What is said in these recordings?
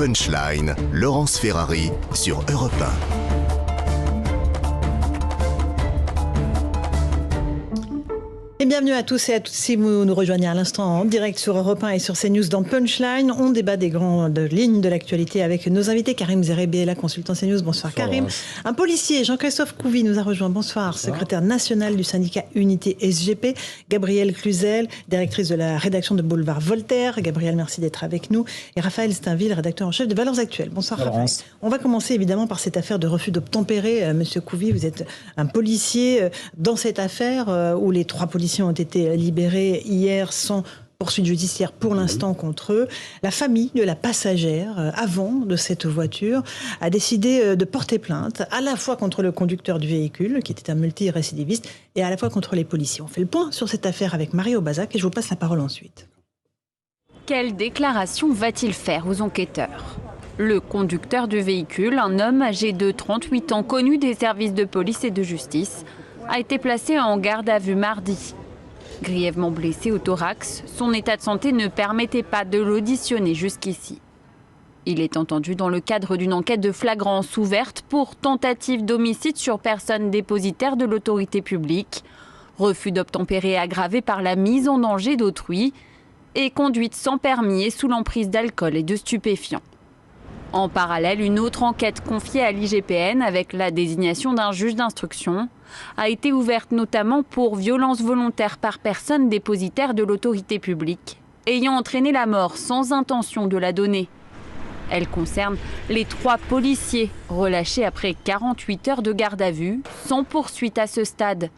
Punchline, Laurence Ferrari sur Europe 1. Et bienvenue à tous et à toutes si vous nous rejoignez à l'instant en direct sur Europe 1 et sur CNews dans Punchline. On débat des grandes lignes de l'actualité avec nos invités. Karim Zerebi, consultant CNews. Bonsoir Karim. Un policier, Jean-Christophe Couvi, nous a rejoint. Bonsoir. Secrétaire national du syndicat Unité SGP. Gabrielle Cluzel, directrice de la rédaction de Boulevard Voltaire. Gabrielle, merci d'être avec nous. Et Raphaël Steinville, rédacteur en chef de Valeurs Actuelles. Bonsoir Raphaël. On va commencer évidemment par cette affaire de refus d'obtempérer. Monsieur Couvi, vous êtes un policier dans cette affaire où les 3 policiers ont été libérés hier sans poursuite judiciaire pour l'instant contre eux. La famille de la passagère, avant de cette voiture, a décidé de porter plainte à la fois contre le conducteur du véhicule, qui était un multirécidiviste, et à la fois contre les policiers. On fait le point sur cette affaire avec Marie Aubazac et je vous passe la parole ensuite. Quelle déclaration va-t-il faire aux enquêteurs ? Le conducteur du véhicule, un homme âgé de 38 ans, connu des services de police et de justice, a été placé en garde à vue mardi. Grièvement blessé au thorax, son état de santé ne permettait pas de l'auditionner jusqu'ici. Il est entendu dans le cadre d'une enquête de flagrance ouverte pour tentative d'homicide sur personne dépositaire de l'autorité publique, refus d'obtempérer aggravé par la mise en danger d'autrui et conduite sans permis et sous l'emprise d'alcool et de stupéfiants. En parallèle, une autre enquête confiée à l'IGPN avec la désignation d'un juge d'instruction a été ouverte notamment pour violence volontaire par personne dépositaire de l'autorité publique, ayant entraîné la mort sans intention de la donner. Elle concerne les 3 policiers relâchés après 48 heures de garde à vue, sans poursuite à ce stade.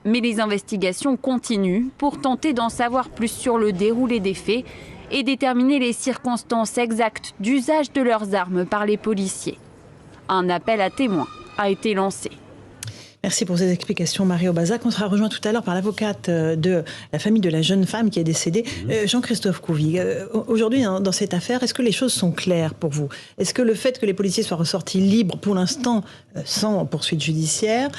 Mais les investigations continuent pour tenter d'en savoir plus sur le déroulé des faits et déterminer les circonstances exactes d'usage de leurs armes par les policiers. Un appel à témoins a été lancé. Merci pour ces explications, Marie Aubazac. On sera rejoint tout à l'heure par l'avocate de la famille de la jeune femme qui est décédée, Jean-Christophe Couvi. Aujourd'hui, dans cette affaire, est-ce que les choses sont claires pour vous ? Est-ce que le fait que les policiers soient ressortis libres pour l'instant, sans poursuite judiciaire,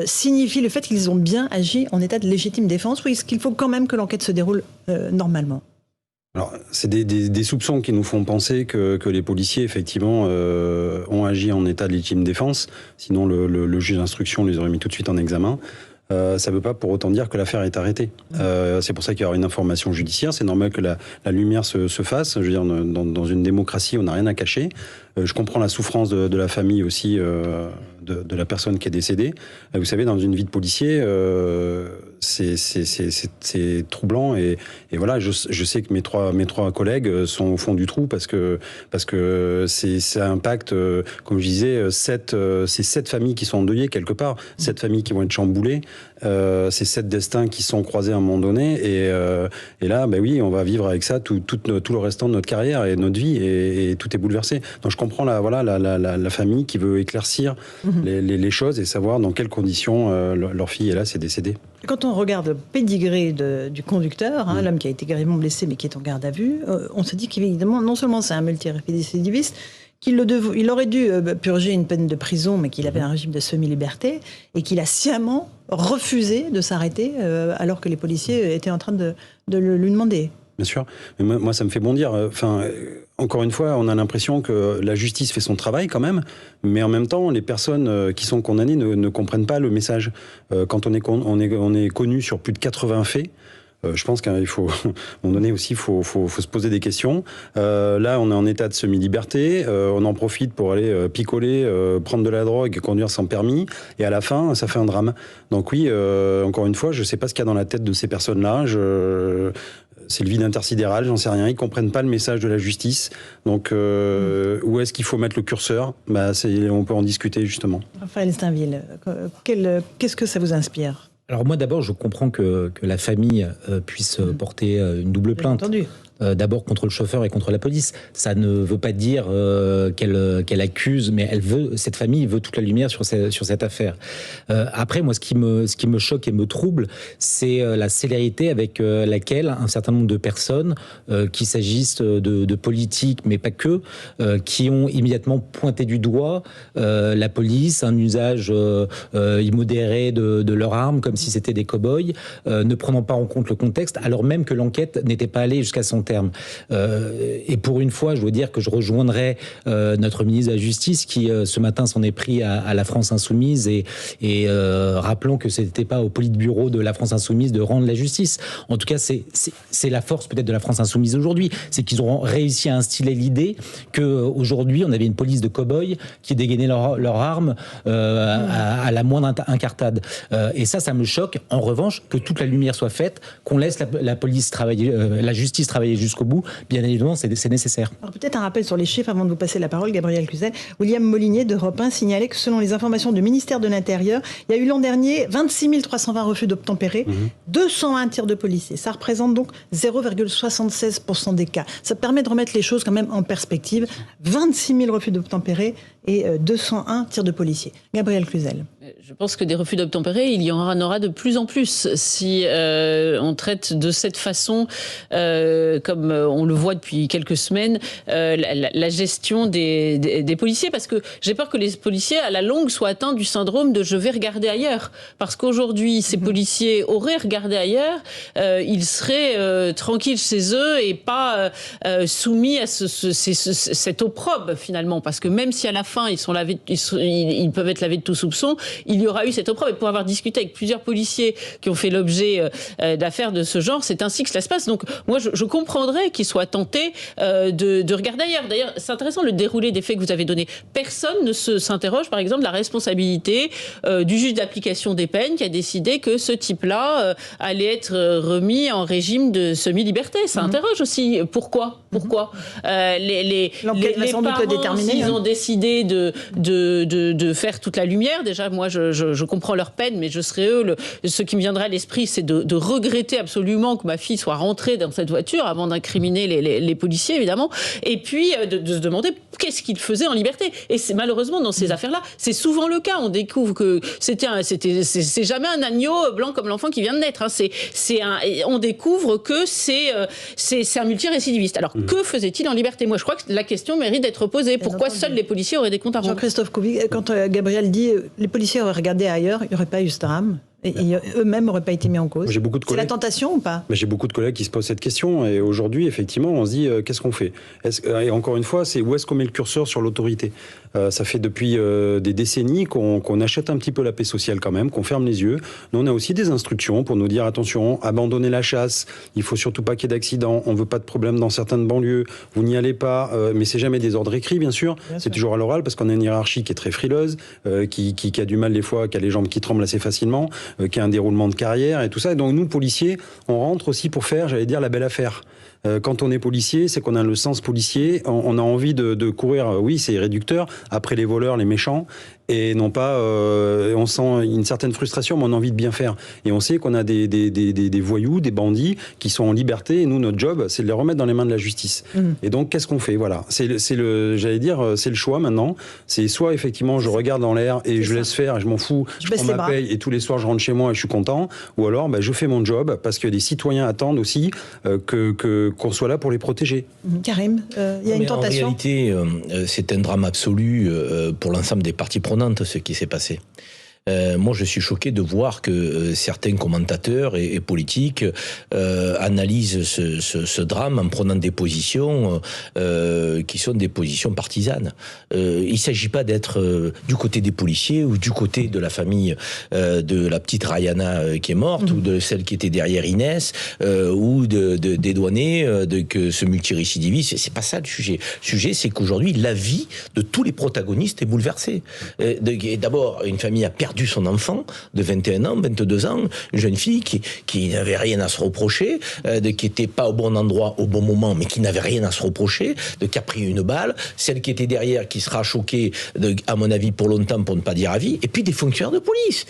signifie le fait qu'ils ont bien agi en état de légitime défense, ou est-ce qu'il faut quand même que l'enquête se déroule normalement ? Alors, c'est des soupçons qui nous font penser que les policiers, effectivement, ont agi en état de légitime défense. Sinon, le juge d'instruction les aurait mis tout de suite en examen. Ça ne veut pas pour autant dire que l'affaire est arrêtée. C'est pour ça qu'il y aura une information judiciaire. C'est normal que la lumière se fasse. Je veux dire, dans une démocratie, on n'a rien à cacher. Je comprends la souffrance de la famille aussi, de la personne qui est décédée. Vous savez, dans une vie de policier, c'est troublant. Et voilà, je sais que mes trois collègues sont au fond du trou parce que ça impacte, comme je disais, c'est 7 familles qui sont endeuillées quelque part, 7 familles qui vont être chamboulées. C'est 7 destins qui sont croisés à un moment donné et là, ben oui, on va vivre avec ça tout le restant de notre carrière et de notre vie et tout est bouleversé. Donc je comprends la famille qui veut éclaircir les choses et savoir dans quelles conditions leur fille est là, c'est décédée. Quand on regarde le pédigré du conducteur, l'homme qui a été grièvement blessé mais qui est en garde à vue, on se dit qu'évidemment, non seulement c'est un multirécidiviste, qu'il aurait dû purger une peine de prison, mais qu'il avait un régime de semi-liberté, et qu'il a sciemment refusé de s'arrêter alors que les policiers étaient en train de lui demander. Bien sûr, mais moi ça me fait bondir. Encore une fois, on a l'impression que la justice fait son travail quand même, mais en même temps, les personnes qui sont condamnées ne comprennent pas le message. Quand on est connu sur plus de 80 faits, je pense qu'il faut, à un moment donné aussi, faut se poser des questions. Là, on est en état de semi-liberté, on en profite pour aller picoler, prendre de la drogue, conduire sans permis, et à la fin, ça fait un drame. Donc oui, encore une fois, je ne sais pas ce qu'il y a dans la tête de ces personnes-là. C'est le vide intersidéral, j'en sais rien. Ils comprennent pas le message de la justice. Donc, où est-ce qu'il faut mettre le curseur ? On peut en discuter justement. Raphaël Steinville, qu'est-ce que ça vous inspire ? Alors moi d'abord je comprends que la famille puisse porter une double plainte. Entendu. D'abord contre le chauffeur et contre la police. Ça ne veut pas dire qu'elle accuse, mais cette famille veut toute la lumière sur cette affaire. Après, moi, ce qui me choque et me trouble, c'est la célérité avec laquelle un certain nombre de personnes, qu'il s'agisse de politiques, mais pas que, qui ont immédiatement pointé du doigt la police, un usage immodéré de leurs armes, comme si c'était des cow-boys, ne prenant pas en compte le contexte, alors même que l'enquête n'était pas allée jusqu'à son terme. terme. Et pour une fois, je dois dire que je rejoindrai notre ministre de la Justice qui, ce matin, s'en est pris à la France Insoumise et rappelons que c'était pas au Politburo de la France Insoumise de rendre la justice. En tout cas, c'est la force peut-être de la France Insoumise aujourd'hui, c'est qu'ils auront réussi à instiller l'idée qu'aujourd'hui, on avait une police de cow-boys qui dégainait leurs armes à la moindre incartade. Et ça me choque. En revanche, que toute la lumière soit faite, qu'on laisse la police travailler, la justice travailler jusqu'au bout, bien évidemment, c'est nécessaire. Alors peut-être un rappel sur les chiffres avant de vous passer la parole, Gabriel Cluzel. William Molinier d'Europe 1 signalait que selon les informations du ministère de l'Intérieur, il y a eu l'an dernier 26 320 refus d'obtempérer, 201 tirs de policiers. Ça représente donc 0,76% des cas. Ça permet de remettre les choses quand même en perspective. 26 000 refus d'obtempérer et 201 tirs de policiers. Gabriel Cluzel. Je pense que des refus d'obtempérer, il y en aura de plus en plus si on traite de cette façon, comme on le voit depuis quelques semaines, la gestion des policiers. Parce que j'ai peur que les policiers, à la longue, soient atteints du syndrome de « je vais regarder ailleurs ». Parce qu'aujourd'hui, ces policiers auraient regardé ailleurs, ils seraient tranquilles chez eux et pas soumis à cet opprobre, finalement. Parce que même si à la fin, ils peuvent être lavés de tout soupçon, il y aura eu cette opprobre. Et pour avoir discuté avec plusieurs policiers qui ont fait l'objet d'affaires de ce genre, c'est ainsi que cela se passe. Donc moi, je comprendrais qu'ils soient tentés de regarder ailleurs. D'ailleurs, c'est intéressant le déroulé des faits que vous avez donné. Personne ne s'interroge, par exemple, de la responsabilité du juge d'application des peines qui a décidé que ce type-là allait être remis en régime de semi-liberté. Ça interroge aussi. Pourquoi les parents, s'ils ont décidé de faire toute la lumière, déjà, moi, je comprends leur peine, mais je serais eux. Ce qui me viendrait à l'esprit, c'est de regretter absolument que ma fille soit rentrée dans cette voiture avant d'incriminer les policiers, évidemment. Et puis, de se demander qu'est-ce qu'ils faisaient en liberté. Et c'est malheureusement, dans ces affaires-là, c'est souvent le cas. On découvre que c'est jamais un agneau blanc comme l'enfant qui vient de naître. Hein. On découvre que c'est un multirécidiviste. Alors, que faisait-il en liberté? Moi, je crois que la question mérite d'être posée. Pourquoi seuls les policiers auraient des comptes à rendre? Jean-Christophe Couvi, quand Gabriel dit les policiers auraient regardé ailleurs, il n'y aurait pas eu ce drame. Et eux-mêmes n'auraient pas été mis en cause. C'est la tentation ou pas? J'ai beaucoup de collègues qui se posent cette question. Et aujourd'hui, effectivement, on se dit, qu'est-ce qu'on fait? Et encore une fois, c'est où est-ce qu'on met le curseur sur l'autorité? Ça fait depuis des décennies qu'on achète un petit peu la paix sociale quand même, qu'on ferme les yeux. Nous, on a aussi des instructions pour nous dire, attention, abandonnez la chasse, il faut surtout pas qu'il y ait d'accidents, on veut pas de problème dans certaines banlieues, vous n'y allez pas, mais c'est jamais des ordres écrits, bien sûr. C'est toujours à l'oral, parce qu'on a une hiérarchie qui est très frileuse, qui a du mal des fois, qui a les jambes qui tremblent assez facilement, qui a un déroulement de carrière et tout ça. Et donc nous, policiers, on rentre aussi pour faire, j'allais dire, la belle affaire. Quand on est policier, c'est qu'on a le sens policier, on a envie de courir, oui, c'est réducteur, après les voleurs, les méchants, et non pas, on sent une certaine frustration, mais on a envie de bien faire. Et on sait qu'on a des voyous, des bandits qui sont en liberté, et nous, notre job, c'est de les remettre dans les mains de la justice. Et donc, qu'est-ce qu'on fait? Voilà, j'allais dire, c'est le choix maintenant. C'est soit, effectivement, je regarde en l'air et je laisse faire, et je m'en fous, je prends ma paye, et tous les soirs, je rentre chez moi et je suis content, ou alors, je fais mon job, parce que les citoyens attendent aussi qu'on soit là pour les protéger. Karim, il y a une tentation. En réalité, c'est un drame absolu pour l'ensemble des parties prenantes, ce qui s'est passé. Moi, je suis choqué de voir que certains commentateurs et politiques analysent ce drame en prenant des positions qui sont des positions partisanes. Il ne s'agit pas d'être du côté des policiers ou du côté de la famille de la petite Rayana qui est morte ou de celle qui était derrière Inès ou des douaniers que ce multirécidiviste. C'est pas ça le sujet. Le sujet, c'est qu'aujourd'hui, la vie de tous les protagonistes est bouleversée. D'abord, une famille a perdu son enfant de 21 ans, 22 ans, une jeune fille qui n'avait rien à se reprocher, qui n'était pas au bon endroit au bon moment, mais qui n'avait rien à se reprocher, qui a pris une balle, celle qui était derrière, qui sera choquée, à mon avis, pour longtemps, pour ne pas dire à vie, et puis des fonctionnaires de police.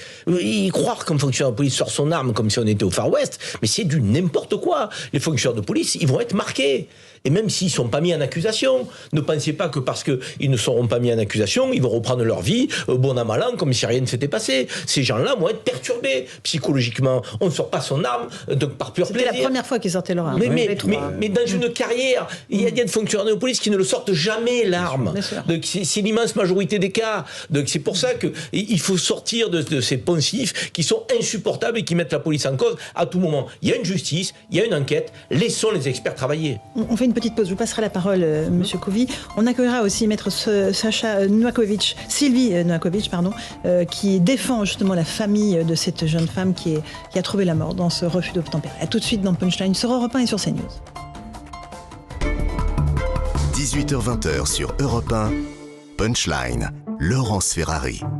Croire qu'un fonctionnaire de police sort son arme comme si on était au Far West, mais c'est du n'importe quoi. Les fonctionnaires de police, ils vont être marqués. Et même s'ils ne sont pas mis en accusation, ne pensez pas que parce qu'ils ne seront pas mis en accusation, ils vont reprendre leur vie, bon an mal an, comme si rien ne s'était passé. Ces gens-là vont être perturbés psychologiquement. On ne sort pas son arme par pur plaisir. C'était la première fois qu'ils sortaient leur arme. Mais dans une carrière, il y a des fonctionnaires de police qui ne le sortent jamais, l'arme. C'est l'immense majorité des cas. Donc c'est pour ça qu'il faut sortir de ces poncifs qui sont insupportables et qui mettent la police en cause à tout moment. Il y a une justice, il y a une enquête, laissons les experts travailler. On fait une petite pause, je vous passerai la parole, Monsieur Couvi. On accueillera aussi Maître Sacha Novakovic, Sylvie Novakovic, qui défend justement la famille de cette jeune femme qui a trouvé la mort dans ce refus d'obtempérer. A tout de suite dans Punchline sur Europe 1 et sur CNews. 18h-20h sur Europe 1, Punchline, Laurence Ferrari.